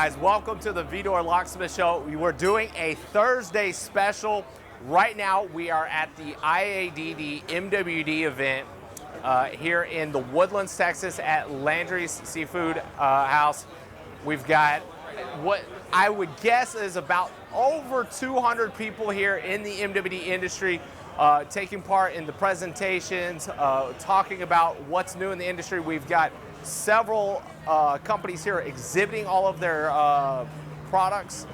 guys, welcome to the VDoor Locksmith Show. We're doing a Thursday special. Right now, we are at the IADD MWD event here in the Woodlands, Texas at Landry's Seafood House. We've got what I would guess is about over 200 people here in the MWD industry taking part in the presentations, talking about what's new in the industry. We've got several companies here exhibiting all of their products.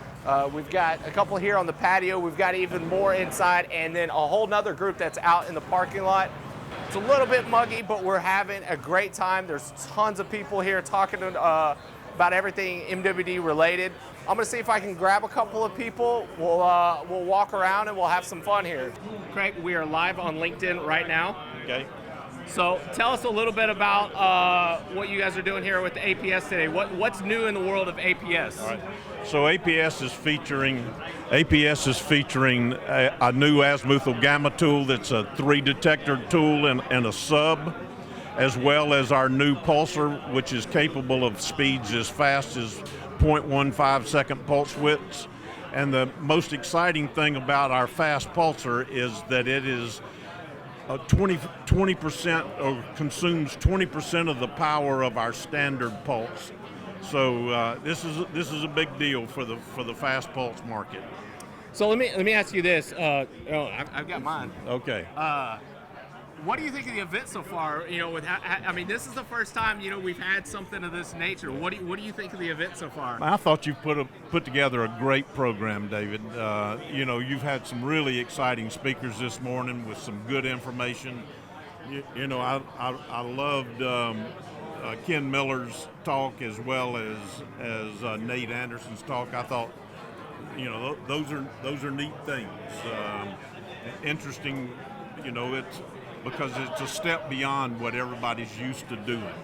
We've got a couple here on the patio. We've got even more inside, and then a whole nother group that's out in the parking lot. It's a little bit muggy, but we're having a great time. There's tons of people here talking about everything MWD related. I'm gonna see if I can grab a couple of people. We'll walk around and we'll have some fun here. Craig, we are live on LinkedIn right now. Okay. So tell us a little bit about what you guys are doing here with the APS today. What's new in the world of APS? All right. So APS is featuring a new azimuthal gamma tool that's a 3 detector tool and a sub, as well as our new pulsar, which is capable of speeds as fast as 0.15 second pulse widths. And the most exciting thing about our fast pulsar is that it is 20% or consumes 20% of the power of our standard pulse. So this is a big deal for the fast pulse market. So let me ask you this. I've got mine. Okay. What do you think of the event so far? You know, I mean, this is the first time we've had something of this nature. What do you think of the event so far? I thought you put together a great program, David. You've had some really exciting speakers this morning with some good information. I loved Ken Miller's talk as well as Nate Anderson's talk. I thought, those are neat things. Interesting, it's because it's a step beyond what everybody's used to doing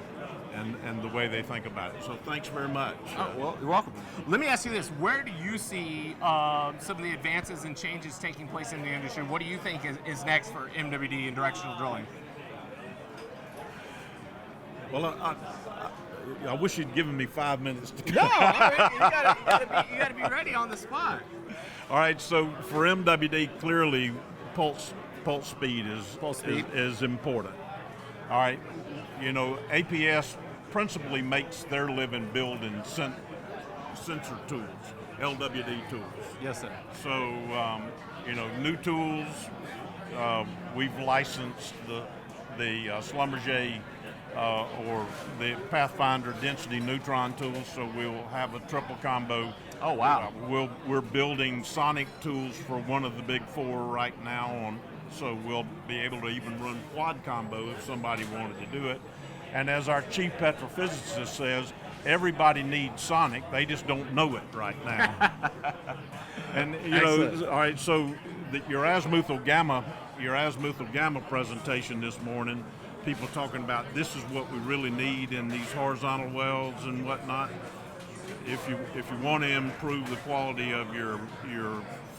and the way they think about it. So thanks very much. Oh, well, you're welcome. Let me ask you this. Where do you see some of the advances and changes taking place in the industry? What do you think is next for MWD and directional drilling? Well, I wish you'd given me 5 minutes to No, you gotta be ready on the spot. All right, so for MWD, clearly pulse speed is important. All right, APS principally makes their living building sensor tools, LWD tools. Yes, sir. So, new tools, we've licensed the Schlumberger or the Pathfinder density neutron tools, so we'll have a triple combo. Oh, wow. We're building sonic tools for one of the big four right now so we'll be able to even run quad combo if somebody wanted to do it. And as our chief petrophysicist says, everybody needs sonic, they just don't know it right now. And all right, so your azimuthal gamma presentation this morning, people talking about this is what we really need in these horizontal wells and whatnot. If you want to improve the quality of your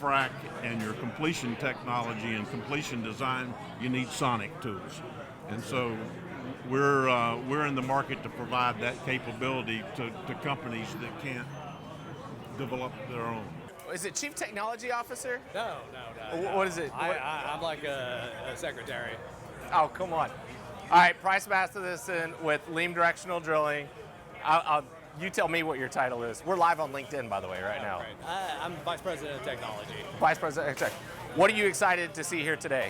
frac and your completion technology and completion design, you need sonic tools. And so we're in the market to provide that capability to companies that can't develop their own. Is it Chief Technology Officer? No. What is it? I'm like a secretary. Oh, come on. All right, Price Mathieson with LEAM Directional Drilling. You tell me what your title is. We're live on LinkedIn, by the way, right now. Great. I'm Vice President of Technology. Vice President of Tech. What are you excited to see here today?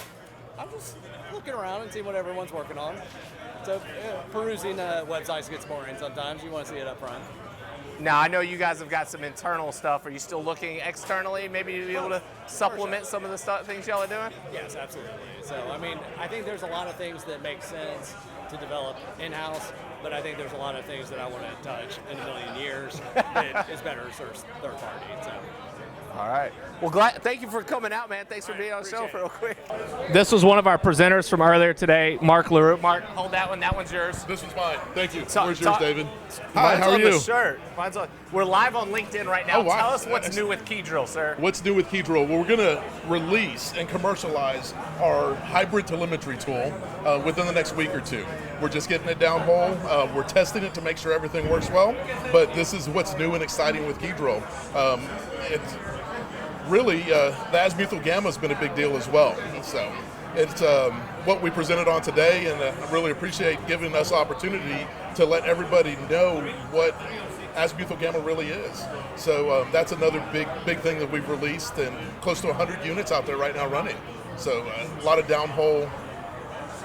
I'm just looking around and seeing what everyone's working on. So perusing websites gets boring sometimes. You want to see it up front. Now, I know you guys have got some internal stuff. Are you still looking externally, maybe to be able to supplement some of the things y'all are doing? Yes, absolutely. So, I think there's a lot of things that make sense to develop in-house, but I think there's a lot of things that I want to touch in a million years that is better served third party. So. All right. Well, thank you for coming out, man. Thanks for being on the show real quick. This was one of our presenters from earlier today, Mark LaRue. Mark, hold that one. That one's yours. This one's mine. Thank you. Where's yours, David? Hi, how are you? The shirt. We're live on LinkedIn right now. Oh, wow. Tell us what's new with KeyDrill, sir. What's new with KeyDrill? Well, we're going to release and commercialize our hybrid telemetry tool within the next week or two. We're just getting it down hole. We're testing it to make sure everything works well. But this is what's new and exciting with KeyDrill. It's really, the azimuthal gamma has been a big deal as well. So it's what we presented on today, and I really appreciate giving us opportunity to let everybody know what azimuthal gamma really is. So that's another big thing that we've released, and close to 100 units out there right now running. So a lot of downhole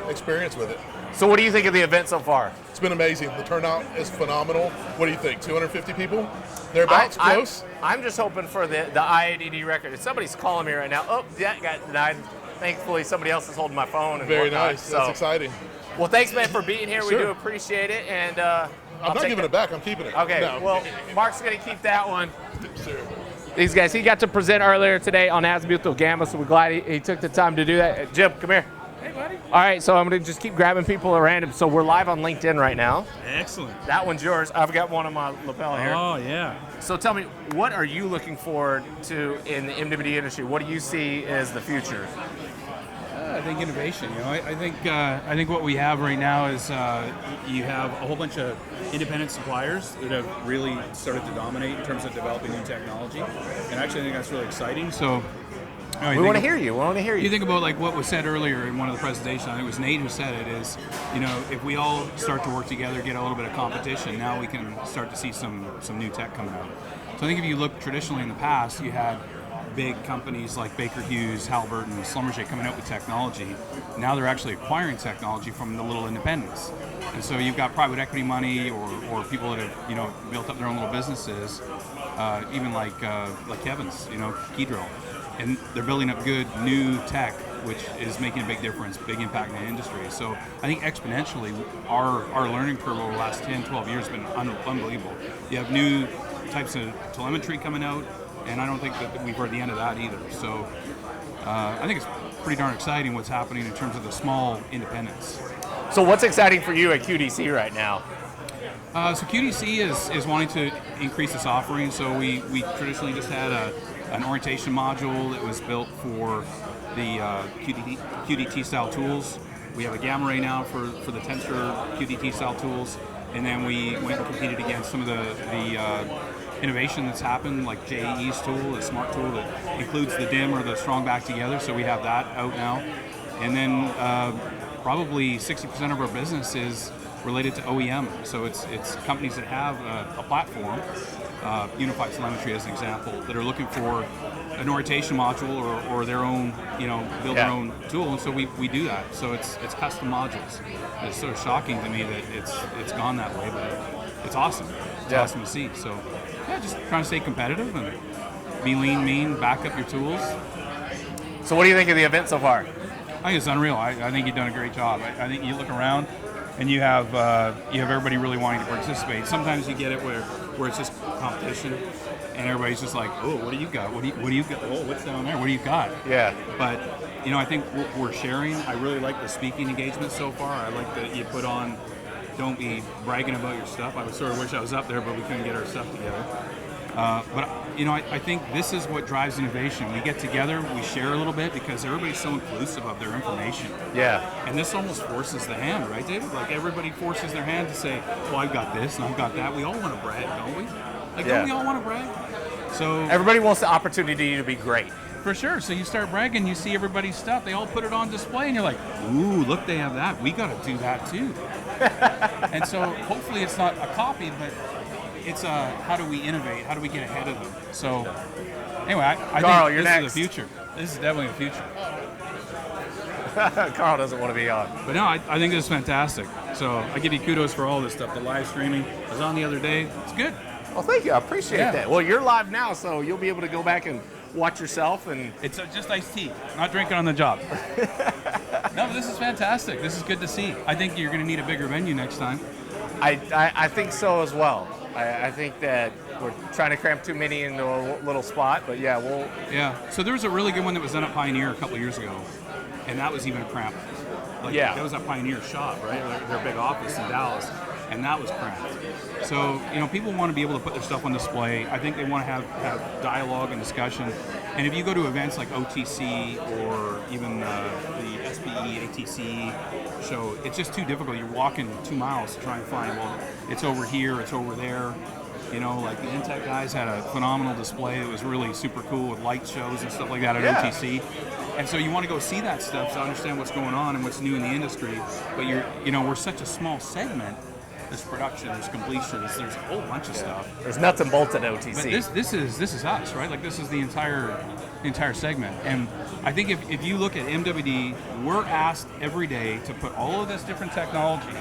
experience with it. So what do you think of the event so far? It's been amazing. The turnout is phenomenal. What do you think? 250 people? Thereabouts, close? I'm just hoping for the IADD record. If somebody's calling me right now, oh, that got denied. Thankfully, somebody else is holding my phone. And Very whatnot. nice. So, That's exciting. well, thanks, man, for being here. Sure. We do appreciate it. And I'm not giving it back. I'm keeping it. Okay, No. well, Mark's going to keep that one. Sure. These guys, he got to present earlier today on azimuthal gamma, so we're glad he took the time to do that. Jim, come here. Hey, buddy. All right, so I'm going to just keep grabbing people at random. So we're live on LinkedIn right now. Excellent. That one's yours. I've got one on my lapel here. Oh, yeah. So tell me, what are you looking forward to in the MWD industry? What do you see as the future? I think innovation. You know, I think what we have right now is you have a whole bunch of independent suppliers that have really started to dominate in terms of developing new technology, and actually I think that's really exciting. So We want to hear you. We want to hear you. You think about like what was said earlier in one of the presentations. I think it was Nate who said it. Is, you know, if we all start to work together, get a little bit of competition, now we can start to see some new tech coming out. So I think if you look traditionally in the past, you had big companies like Baker Hughes, Halliburton, Schlumberger coming out with technology. Now they're actually acquiring technology from the little independents. And so you've got private equity money or people that have, you know, built up their own little businesses, even like Kevin's, you know, KeyDrill. And they're building up good new tech, which is making a big difference, big impact in the industry. So I think exponentially, our learning curve over the last 10, 12 years has been unbelievable. You have new types of telemetry coming out, and I don't think that we've heard the end of that either. So I think it's pretty darn exciting what's happening in terms of the small independents. So what's exciting for you at QDC right now? So QDC is wanting to increase its offering. So we traditionally just had an orientation module that was built for the QDT style tools. We have a gamma ray now for the tensor QDT style tools, and then we went and competed against some of the innovation that's happened, like JEE's tool, a smart tool that includes the DIM or the strong back together. So we have that out now, and then probably 60% of our business is related to OEM. So it's companies that have a platform, Unified Telemetry as an example, that are looking for an orientation module or their own, you know, build their own tool, and so we do that. So it's custom modules. It's sort of shocking to me that it's gone that way, but it's awesome. It's awesome to see. So yeah, just trying to stay competitive and be lean, mean, back up your tools. So what do you think of the event so far? I think it's unreal. I think you've done a great job. I think you look around and you have everybody really wanting to participate. Sometimes you get it where it's just competition, and everybody's just like, oh, what do you got? What do you got? Oh, what's down there? What do you got? Yeah. But you know, I think we're sharing. I really like the speaking engagement so far. I like that you put on. Don't be bragging about your stuff. I would sort of wish I was up there, but we couldn't get our stuff together. But you know, I think this is what drives innovation. We get together, we share a little bit because everybody's so inclusive of their information. Yeah. And this almost forces the hand, right, David? Like everybody forces their hand to say, well, I've got this and I've got that. We all want to brag, don't we? Like, don't we all want to brag? So everybody wants the opportunity to be great. For sure. So you start bragging, you see everybody's stuff, they all put it on display, and you're like, ooh, look, they have that. We got to do that too. And so hopefully it's not a copy, but it's how do we innovate? How do we get ahead of them? So anyway, I Carl, think you're this next. is the future. This is definitely the future. Carl doesn't want to be on. But no, I think this is fantastic. So I give you kudos for all this stuff. The live streaming, I was on the other day. It's good. Well, thank you. I appreciate that. Well, you're live now, so you'll be able to go back and watch yourself. And it's just iced tea, not drinking on the job. No, but this is fantastic. This is good to see. I think you're going to need a bigger venue next time. I think so as well. I think that we're trying to cram too many into a little spot, but yeah, we'll... Yeah, so there was a really good one that was done at Pioneer a couple of years ago, and that was even a cramp. Like, that was at Pioneer shop, right? Their big office in Dallas. and that was cramped. So, you know, people want to be able to put their stuff on display. I think they want to have dialogue and discussion. And if you go to events like OTC or even the SPE, ATC show, it's just too difficult. You're walking 2 miles to try and find, well, it's over here, it's over there. You know, like the Intech guys had a phenomenal display that was really super cool with light shows and stuff like that at OTC. And so you want to go see that stuff to understand what's going on and what's new in the industry. But we're such a small segment. There's production, there's completions, there's a whole bunch of stuff. There's nuts and bolts at OTC. But this is us, right? Like this is the entire segment. And I think if you look at MWD, we're asked every day to put all of this different technology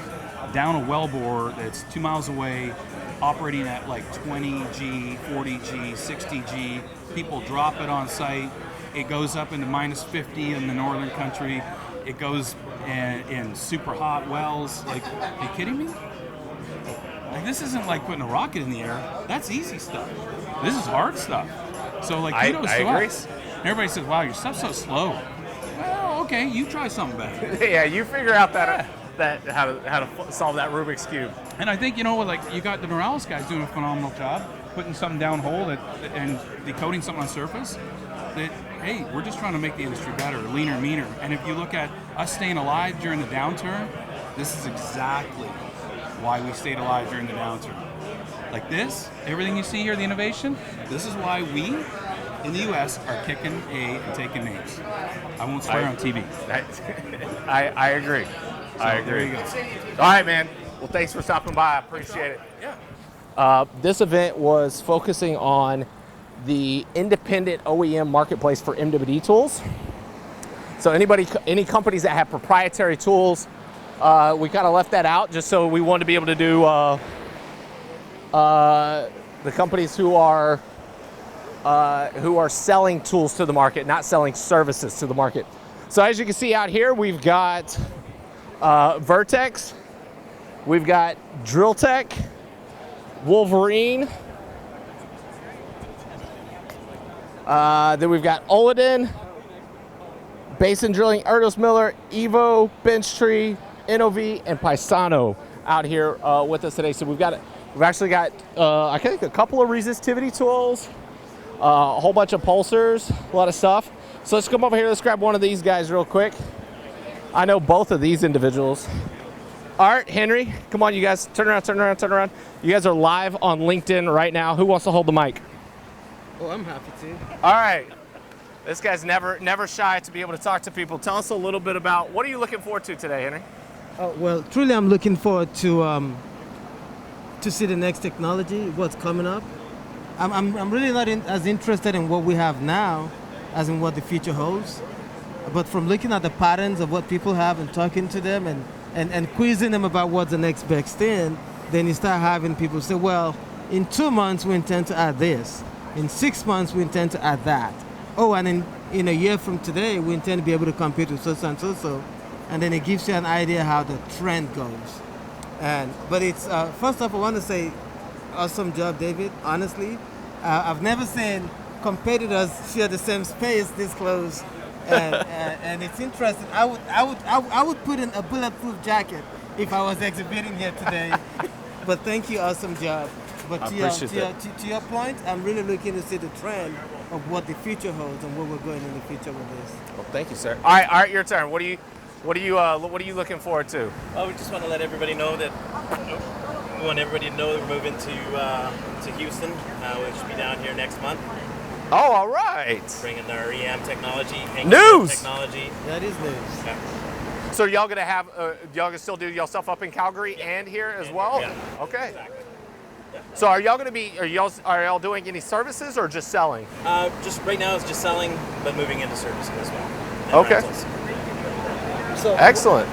down a wellbore that's 2 miles away, operating at like 20G, 40G, 60G. People drop it on site. It goes up into minus 50 in the northern country. It goes in super hot wells. Like, are you kidding me? Like, this isn't like putting a rocket in the air. That's easy stuff. This is hard stuff. So, like, kudos to us. And everybody says, wow, your stuff's so slow. Well, okay, you try something better. Yeah, you figure out how to solve that Rubik's Cube. And I think, you know, like, you got the Morales guys doing a phenomenal job, putting something down hole and decoding something on surface. That, hey, we're just trying to make the industry better, leaner, meaner. And if you look at us staying alive during the downturn, this is exactly why we stayed alive during the downturn. Like this, everything you see here, the innovation, this is why we, in the U.S., are kicking and taking names. I won't swear on TV. I agree. So, I agree. There you go. All right, man. Well, thanks for stopping by. I appreciate it. Yeah. This event was focusing on the independent OEM marketplace for MWD tools. So any companies that have proprietary tools, we kind of left that out just so we wanted to be able to do the companies who are selling tools to the market, not selling services to the market. So as you can see out here, we've got Vertex, we've got DrillTek, Wolverine, then we've got Oleden, Basin Drilling, ErdosMiller, Evo, Benchtree, NOV, and Paisano out here with us today. So we've actually got I think a couple of resistivity tools, a whole bunch of pulsers, a lot of stuff. So let's come over here. Let's grab one of these guys real quick. I know both of these individuals. Art, Henry, come on, you guys, turn around. You guys are live on LinkedIn right now. Who wants to hold the mic? Oh, I'm happy to. All right. This guy's never shy to be able to talk to people. Tell us a little bit about what are you looking forward to today, Henry? Well, truly, I'm looking forward to see the next technology, what's coming up. I'm really not as interested in what we have now as in what the future holds. But from looking at the patterns of what people have and talking to them and quizzing them about what's the next best thing, then you start having people say, well, in 2 months we intend to add this. In 6 months we intend to add that. Oh, and in a year from today we intend to be able to compete with so and so. And then it gives you an idea how the trend goes. But it's, first off, I want to say, awesome job, David, honestly. I've never seen competitors share the same space this close. And it's interesting. I would put in a bulletproof jacket if I was exhibiting here today. But thank you, awesome job. But to your point, I'm really looking to see the trend of what the future holds and where we're going in the future with this. Well, thank you, sir. All right, your turn. What are you looking forward to? Well, we just want to let everybody know that we want everybody to know that we're moving to Houston. We'll be down here next month. Oh, all right. Bringing our EM technology, news technology. That is news. Yeah. So y'all gonna have y'all gonna still do y'all stuff up in Calgary and here as well? Yeah. Okay. Exactly. Yeah. So are y'all doing any services or just selling? Just right now it's just selling, but moving into servicing as well. And okay. rentals. So excellent.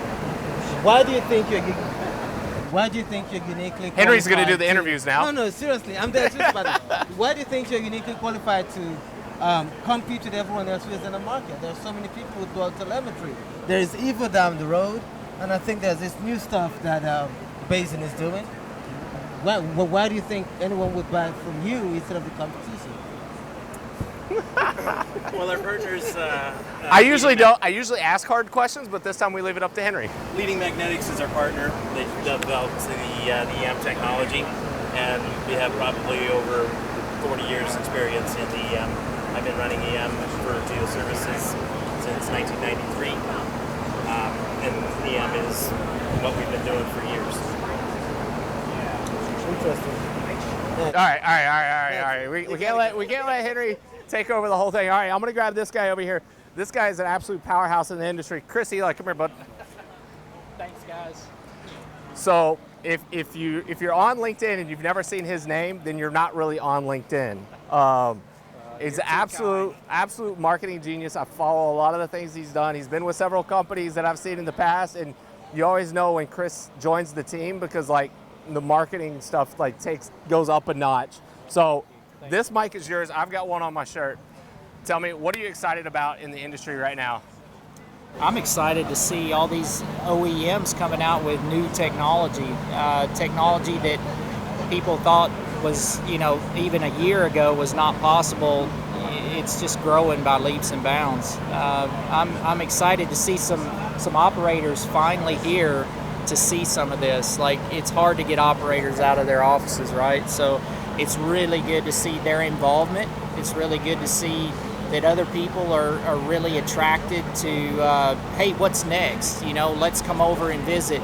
Why do you think you're uniquely Henry's going to do the to, interviews now. No, seriously. I'm there just about it. Why do you think you're uniquely qualified to compete with everyone else who's in the market? There's so many people who do telemetry. There's Evo down the road, and I think there's this new stuff that Basin is doing. Why do you think anyone would buy from you instead of the competition? Well, our partners. I usually don't. I usually ask hard questions, but this time we leave it up to Henry. Leading Magnetics is our partner. They developed the EM technology, and we have probably over 40 years experience in EM. I've been running EM for geo services since 1993, and EM is what we've been doing for years. Interesting. All right. We can't let Henry take over the whole thing. All right, I'm gonna grab this guy over here. This guy is an absolute powerhouse in the industry. Chris Ely, come here, bud. Thanks, guys. So if you're on LinkedIn and you've never seen his name, then you're not really on LinkedIn. He's an absolute marketing genius. I follow a lot of the things he's done. He's been with several companies that I've seen in the past, and you always know when Chris joins the team because like the marketing stuff like goes up a notch. So this mic is yours. I've got one on my shirt. Tell me, what are you excited about in the industry right now? I'm excited to see all these OEMs coming out with new technology, technology that people thought was, even a year ago was not possible. It's just growing by leaps and bounds. I'm excited to see some operators finally here to see some of this. Like, it's hard to get operators out of their offices, right? So it's really good to see their involvement. It's really good to see that other people are really attracted to, hey, what's next? Let's come over and visit.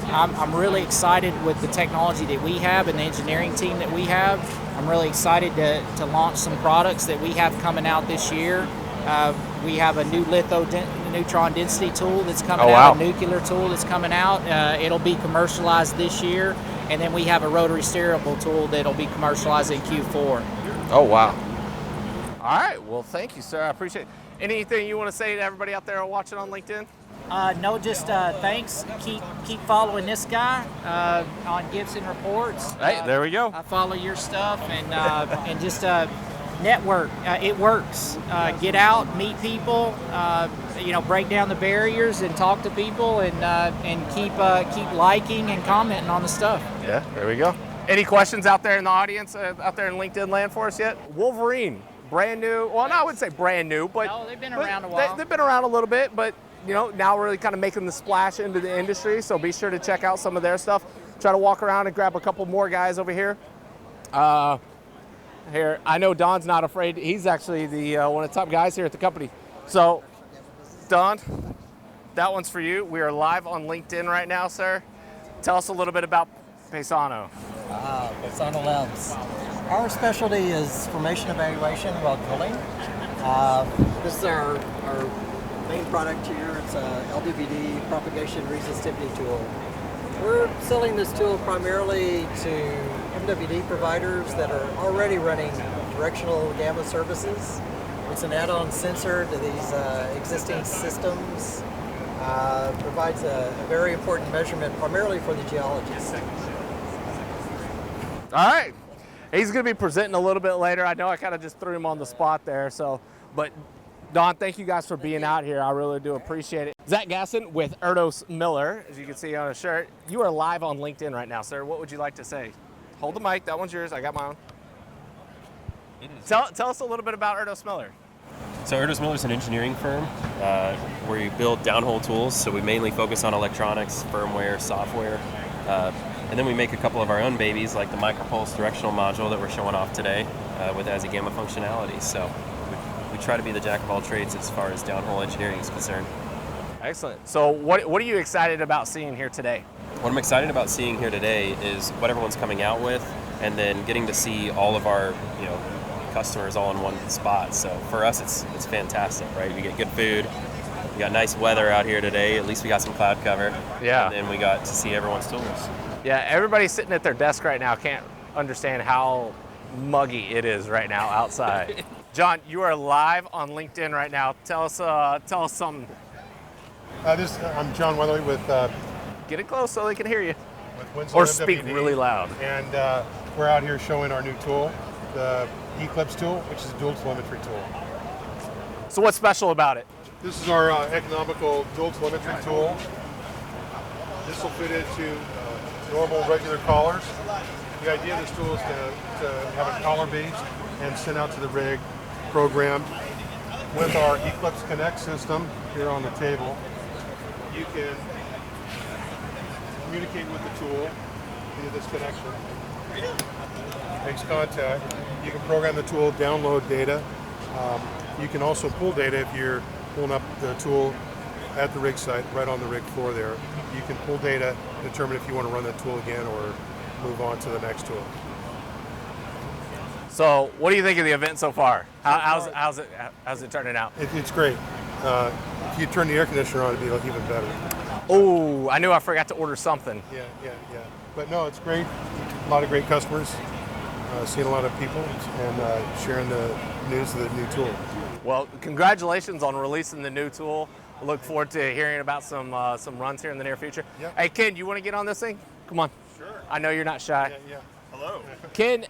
I'm really excited with the technology that we have and the engineering team that we have. I'm really excited to launch some products that we have coming out this year. We have a new neutron density tool that's coming out, a nuclear tool that's coming out. It'll be commercialized this year. And then we have a rotary steerable tool that'll be commercialized in Q4. Oh, wow. All right. Well, thank you, sir. I appreciate it. Anything you want to say to everybody out there watching on LinkedIn? No, just thanks. Keep following this guy on Gibson Reports. Hey, there we go. I follow your stuff and just network. It works. Get out, meet people. Break down the barriers and talk to people and keep liking and commenting on the stuff. Yeah, there we go. Any questions out there in the audience, out there in LinkedIn land for us yet? Wolverine, brand new. Well, no, I wouldn't say brand new, but no, they've been around a while. They've been around a little bit, but now really kind of making the splash into the industry. So be sure to check out some of their stuff. Try to walk around and grab a couple more guys over here. Here, I know Don's not afraid. He's actually the one of the top guys here at the company. So, Don, that one's for you. We are live on LinkedIn right now, sir. Tell us a little bit about Paisano. Paisano Labs. Our specialty is formation evaluation while drilling. This is our main product here. It's a LWD propagation resistivity tool. We're selling this tool primarily to MWD providers that are already running directional gamma services. It's an add-on sensor to these existing systems. Provides a very important measurement primarily for the geologists. All right. He's going to be presenting a little bit later. I know I kind of just threw him on the spot there. But Don, thank you guys for being out here. I really do appreciate it. Zach Gaston with ErdosMiller, as you can see on his shirt. You are live on LinkedIn right now, sir. What would you like to say? Hold the mic. That one's yours. I got my own. Tell us a little bit about ErdosMiller. So ErdosMiller is an engineering firm where we build downhole tools. So we mainly focus on electronics, firmware, software. And then we make a couple of our own babies, like the micropulse directional module that we're showing off today with ASI gamma functionality. So we try to be the jack of all trades as far as downhole engineering is concerned. Excellent. So what are you excited about seeing here today? What I'm excited about seeing here today is what everyone's coming out with, and then getting to see all of our customers all in one spot. So for us, it's fantastic, right? We get good food. We got nice weather out here today. At least we got some cloud cover. Yeah. And then we got to see everyone's tools. Yeah, everybody sitting at their desk right now can't understand how muggy it is right now outside. John, you are live on LinkedIn right now. Tell us something. I'm John Weatherly with. Get it close so they can hear you. With Winslow Or MWD, speak really loud. And we're out here showing our new tool, the Eclipse tool, which is a dual telemetry tool. So what's special about it? This is our economical dual telemetry tool. This will fit into normal regular collars. The idea of this tool is to have a collar base and send out to the rig programmed with our Eclipse Connect system here on the table. You can communicate with the tool via this connection. Makes contact. You can program the tool, download data. You can also pull data if you're pulling up the tool at the rig site, right on the rig floor there. You can pull data, determine if you want to run that tool again or move on to the next tool. So, what do you think of the event so far? How's it turning out? It's great. If you turn the air conditioner on, it'd be even better. Oh, I knew I forgot to order something. Yeah. But no, it's great. A lot of great customers. Seeing a lot of people and sharing the news of the new tool. Well, congratulations on releasing the new tool. I look forward to hearing about some runs here in the near future. Yep. Hey, Ken, you want to get on this thing? Come on. Sure. I know you're not shy. Yeah. Hello. Ken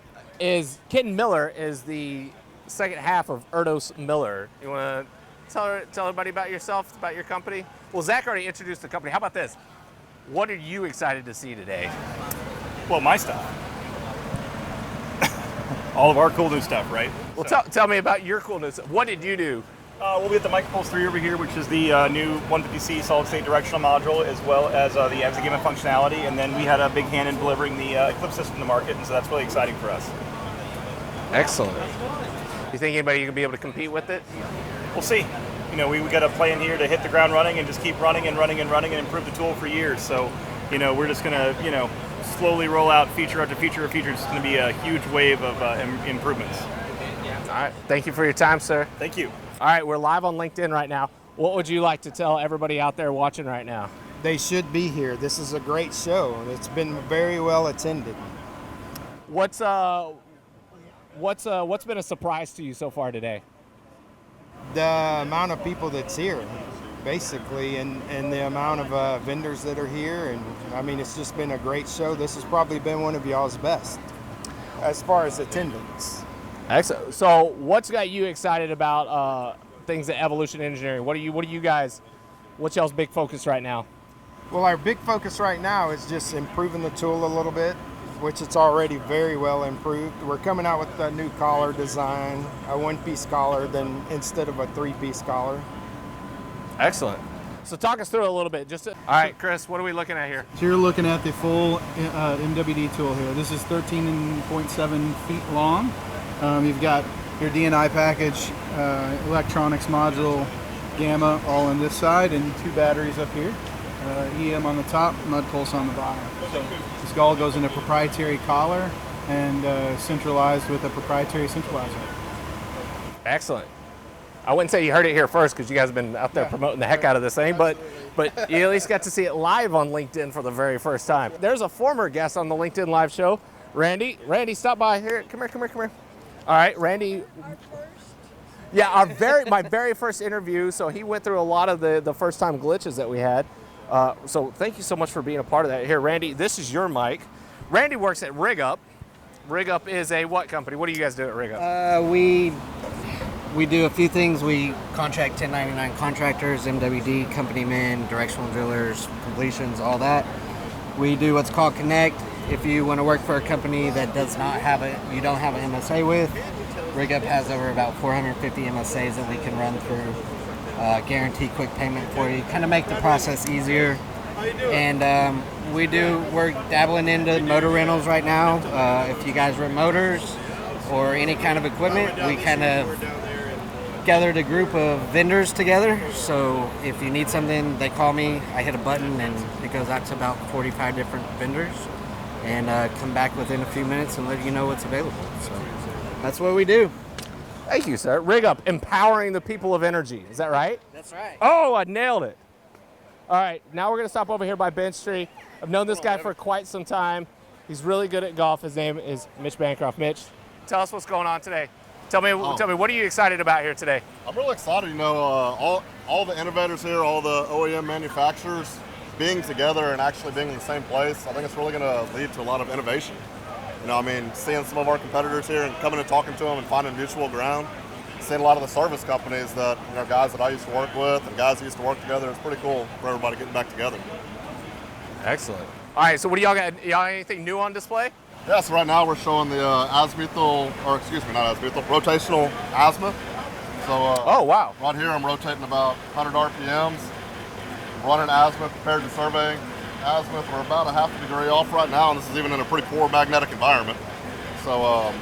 Miller is the second half of ErdosMiller. You want to tell everybody about yourself, about your company? Well, Zach already introduced the company. How about this? What are you excited to see today? Well, my stuff. All of our cool new stuff, right? Well, tell me about your coolness. What did you do? We'll be at the MicroPulse 3 over here, which is the new 150C solid-state directional module, as well as the Ozzy Gamma functionality. And then we had a big hand in delivering the Eclipse system to market, and so that's really exciting for us. Excellent. You think anybody can be able to compete with it? We'll see. You know, we got a plan here to hit the ground running and just keep running and improve the tool for years. So, you know, we're just going to, slowly roll out feature after feature after feature. It's going to be a huge wave of improvements. All right. Thank you for your time, sir. Thank you. All right. We're live on LinkedIn right now. What would you like to tell everybody out there watching right now? They should be here. This is a great show, and it's been very well attended. What's been a surprise to you so far today? The amount of people that's here, basically, and the amount of vendors that are here, and I mean, it's just been a great show. This has probably been one of y'all's best as far as attendance. Excellent. So, what's got you excited about things at Evolution Engineering? What's y'all's big focus right now? Well, our big focus right now is just improving the tool a little bit, which it's already very well improved. We're coming out with a new collar design, a one-piece collar instead of a three-piece collar. Excellent. So talk us through it a little bit. All right, Chris, what are we looking at here? So you're looking at the full MWD tool here. This is 13.7 feet long. You've got your DNI package, electronics module, gamma all on this side, and two batteries up here. EM on the top, mud pulse on the bottom. So this all goes in a proprietary collar and centralized with a proprietary centralizer. Excellent. I wouldn't say you heard it here first because you guys have been out there promoting the heck out of this thing, but you at least got to see it live on LinkedIn for the very first time. There's a former guest on the LinkedIn live show, Randy. Randy, stop by here. Come here. All right, Randy. Yeah, my very first interview. So he went through a lot of the first time glitches that we had. So thank you so much for being a part of that. Here, Randy, this is your mic. Randy works at RigUp. RigUp is a what company? What do you guys do at RigUp? We do a few things. We contract 1099 contractors, MWD, company men, directional drillers, completions, all that. We do what's called Connect. If you want to work for a company that you don't have an MSA with, RigUp has over about 450 MSAs that we can run through. Guarantee quick payment for you, kind of make the process easier. And we're dabbling into motor rentals right now. If you guys rent motors or any kind of equipment, we kind of gathered a group of vendors together. So if you need something, they call me, I hit a button, and it goes out to about 45 different vendors, and come back within a few minutes and let you know what's available. So that's what we do. Thank you, sir. RigUp, empowering the people of energy. Is that right? That's right. Oh, I nailed it. All right, now we're going to stop over here by Bench Tree. I've known this guy for quite some time. He's really good at golf. His name is Mitch Bancroft. Mitch, tell us what's going on today. Tell me, what are you excited about here today? I'm really excited. All the innovators here, all the OEM manufacturers being together and actually being in the same place. I think it's really going to lead to a lot of innovation. Seeing some of our competitors here and coming and talking to them and finding mutual ground. Seeing a lot of the service companies that, guys that I used to work with and guys who used to work together. It's pretty cool for everybody getting back together. Excellent. All right, so what do y'all got? Y'all anything new on display? Yeah, so right now we're showing the rotational asthma. So, oh wow! Right here, I'm rotating about 100 RPMs, running azimuth compared to surveying azimuth. We're about a half a degree off right now, and this is even in a pretty poor magnetic environment. So,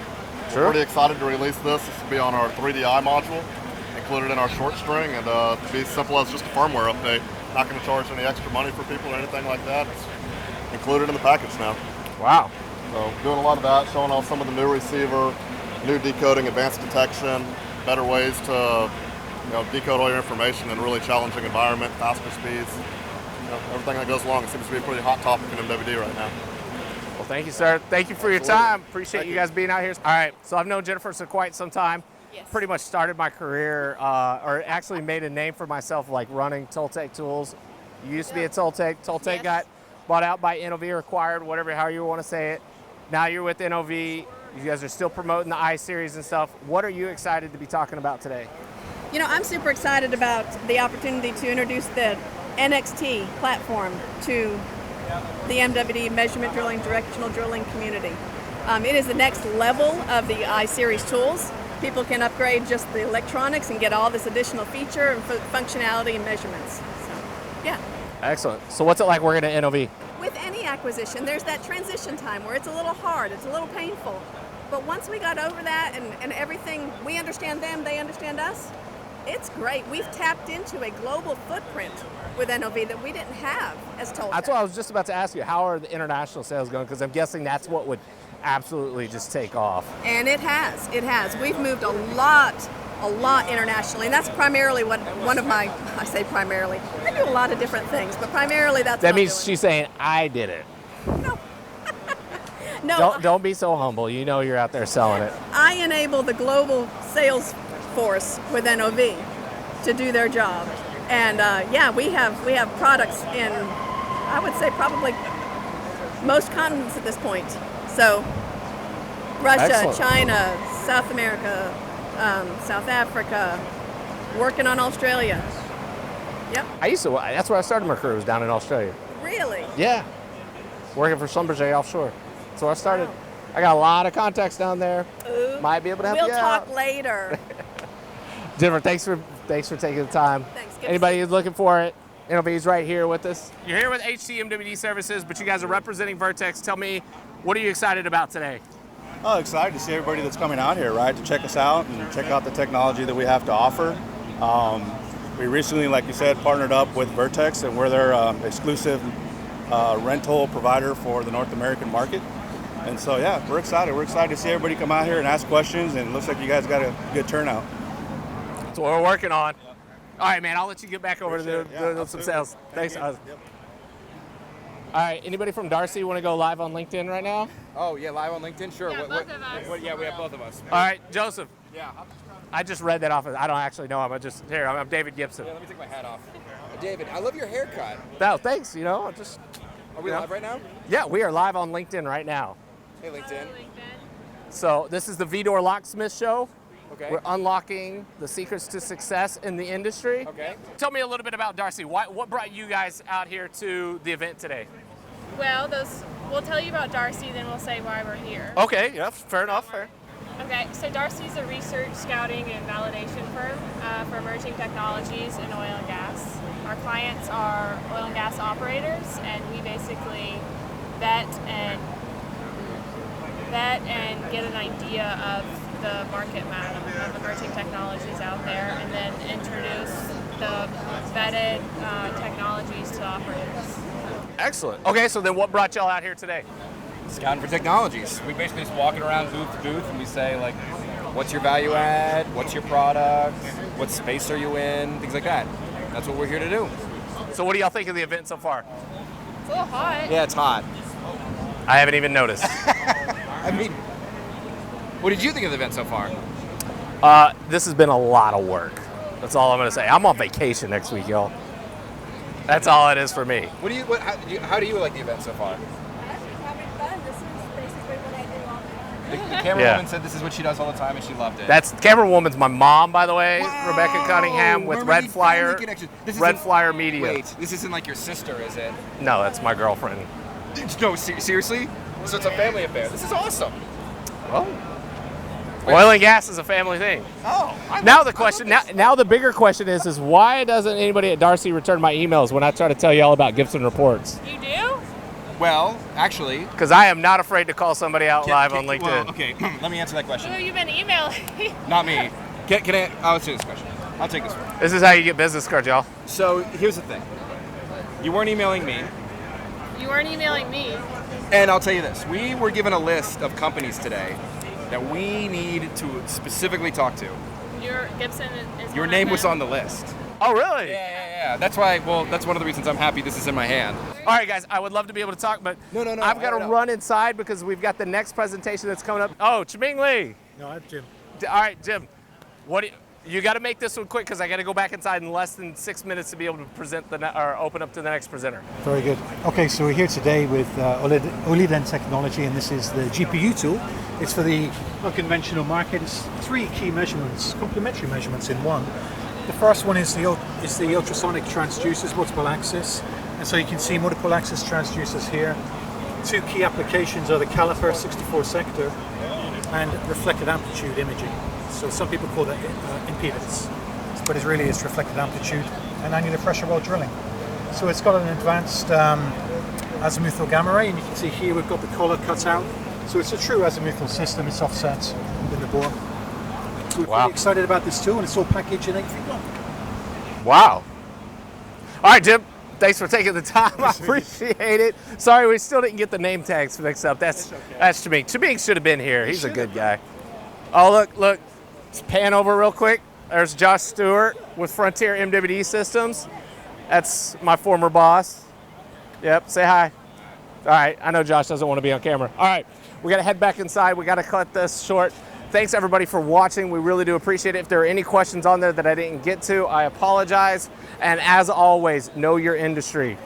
we're pretty excited to release this. This will be on our 3DI module, included in our short string, and to be as simple as just a firmware update. Not going to charge any extra money for people or anything like that. It's included in the package now. Wow. So doing a lot of that, showing off some of the new receiver, new decoding, advanced detection, better ways to decode all your information in a really challenging environment, faster speeds, everything that goes along. It seems to be a pretty hot topic in MWD right now. Well, thank you, sir. Thank you for your time. Appreciate you guys being out here. All right, so I've known Jennifer for quite some time. Yes. Pretty much started my career, or actually made a name for myself, like running TrillTek tools. You used to be at TrillTek. TrillTek got bought out by NOV or acquired, whatever, how you want to say it. Now you're with NOV. You guys are still promoting the I series and stuff. What are you excited to be talking about today? You know, I'm super excited about the opportunity to introduce the NXT platform to the MWD measurement drilling, directional drilling community. It is the next level of the I series tools. People can upgrade just the electronics and get all this additional feature and functionality and measurements. So, yeah. Excellent. So what's it like working at NOV? With any acquisition, there's that transition time where it's a little hard, it's a little painful. But once we got over that and everything, we understand them, they understand us, it's great. We've tapped into a global footprint with NOV that we didn't have as TrillTek. That's what I was just about to ask you. How are the international sales going? Because I'm guessing that's what would absolutely just take off. And it has. We've moved a lot internationally, and that's primarily what one of my, I say primarily, I do a lot of different things, but primarily that's That what means she's saying, I did it. No. Don't be so humble. You know you're out there selling it. I enable the global sales force with NOV to do their job. And we have products in, I would say, probably most continents at this point. So Russia, Excellent. China, South America, South Africa, working on Australia. Yep. That's where I started my career, was down in Australia. Really? Yeah. Working for Schlumberger offshore. That's where I started. I got a lot of contacts down there. Ooh. Might be able to help We'll you out. talk later. Jennifer, thanks for taking the time. Thanks. Anybody who's looking for it, NOV's right here with us. You're here with HT MWD Services, but you guys are representing Vertex. Tell me, what are you excited about today? Oh, excited to see everybody that's coming out here, right, to check us out and check out the technology that we have to offer. We recently, like you said, partnered up with Vertex, and we're their exclusive rental provider for the North American market. And so, yeah, we're excited. We're excited to see everybody come out here and ask questions, and it looks like you guys got a good turnout. That's what we're working on. All right, man, I'll let you get back over to doing some sales. Thanks. Yep. All right, anybody from Darcy want to go live on LinkedIn right now? Oh, yeah, live on LinkedIn? Sure. Yeah, both of us. Yeah, we have both of us. All right, Joseph. Yeah. I just read that off. I don't actually know him. I'm David Gibson. Yeah, let me take my hat off. David, I love your haircut. No, thanks. Are we live right now? Yeah, we are live on LinkedIn right now. Hey, LinkedIn. So this is the VDoor Locksmith show. Okay. We're unlocking the secrets to success in the industry. Okay. Tell me a little bit about Darcy. What brought you guys out here to the event today? Well, we'll tell you about Darcy, then we'll say why we're here. Okay, yeah, fair enough. Fair. Okay, so Darcy's a research, scouting, and validation firm for emerging technologies in oil and gas. Our clients are oil and gas operators, and we basically vet and get an idea of the market map of emerging technologies out there, and then introduce the vetted technologies to operators. Excellent. Okay, so then what brought y'all out here today? Scouting for technologies. We basically just walking around booth to booth, and we say, like, what's your value add? What's your product? What space are you in? Things like that. That's what we're here to do. So what do y'all think of the event so far? It's a little hot. Yeah, it's hot. I haven't even noticed. I mean, what did you think of the event so far? This has been a lot of work. That's all I'm going to say. I'm on vacation next week, y'all. That's all it is for me. How do you like the event so far? Having fun. This is basically what I do all the time. The camerawoman said this is what she does all the time, and she loved it. That's camerawoman's my mom, by the way, Rebecca Cunningham with We're Red making Flyer, family connections. This Red isn't- Flyer Media. Wait, this isn't like your sister, is it? No, that's my girlfriend. No, seriously? So it's a family affair. This is awesome. Well, Oil and gas is a family thing. Oh. Now the question, now the bigger question is why doesn't anybody at Darcy return my emails when I try to tell you all about Gibson reports? You do? Well, actually. Because I am not afraid to call somebody out live on LinkedIn. Well, okay, let me answer that question. Who have you been emailing? Not me. Can I? I'll answer this question. I'll take this one. This is how you get business cards, y'all. So here's the thing. You weren't emailing me. You weren't emailing me. And I'll tell you this. We were given a list of companies today that we need to specifically talk to. Your Gibson is Your one name of was them? on the list. Oh, really? Yeah. That's why, well, that's one of the reasons I'm happy this is in my hand. All right, guys, I would love to be able to talk, but No, I've got to run inside because we've got the next presentation that's coming up. Oh, Chiming Lee. No, I'm Jim. All right, Jim. You got to make this one quick because I got to go back inside in less than 6 minutes to be able to present or open up to the next presenter. Very good. Okay, so we're here today with OLED technology, and this is the GPU tool. It's for the unconventional market. It's 3 key measurements, complementary measurements in one. The first one is the ultrasonic transducers, multiple axis, and so you can see multiple axis transducers here. 2 key applications are the caliper, 64 sector, and reflected amplitude imaging. So some people call that impedance, but it's reflected amplitude and angular pressure while drilling. So it's got an advanced azimuthal gamma ray, and you can see here we've got the collar cut out. So it's a true azimuthal system. It's offset in the bore. So we're pretty excited about this tool, and it's all packaged in 8 feet long. Wow. All right, Jim. Thanks for taking the time. I appreciate it. Sorry, we still didn't get the name tags mixed up. That's Chiming. Chiming should have been here. He's a good guy. Oh, look. Let's pan over real quick. There's Josh Stewart with Frontier MWD Systems. That's my former boss. Yep, say hi. All right, I know Josh doesn't want to be on camera. All right, we got to head back inside. We got to cut this short. Thanks everybody for watching. We really do appreciate it. If there are any questions on there that I didn't get to, I apologize. And as always, know your industry.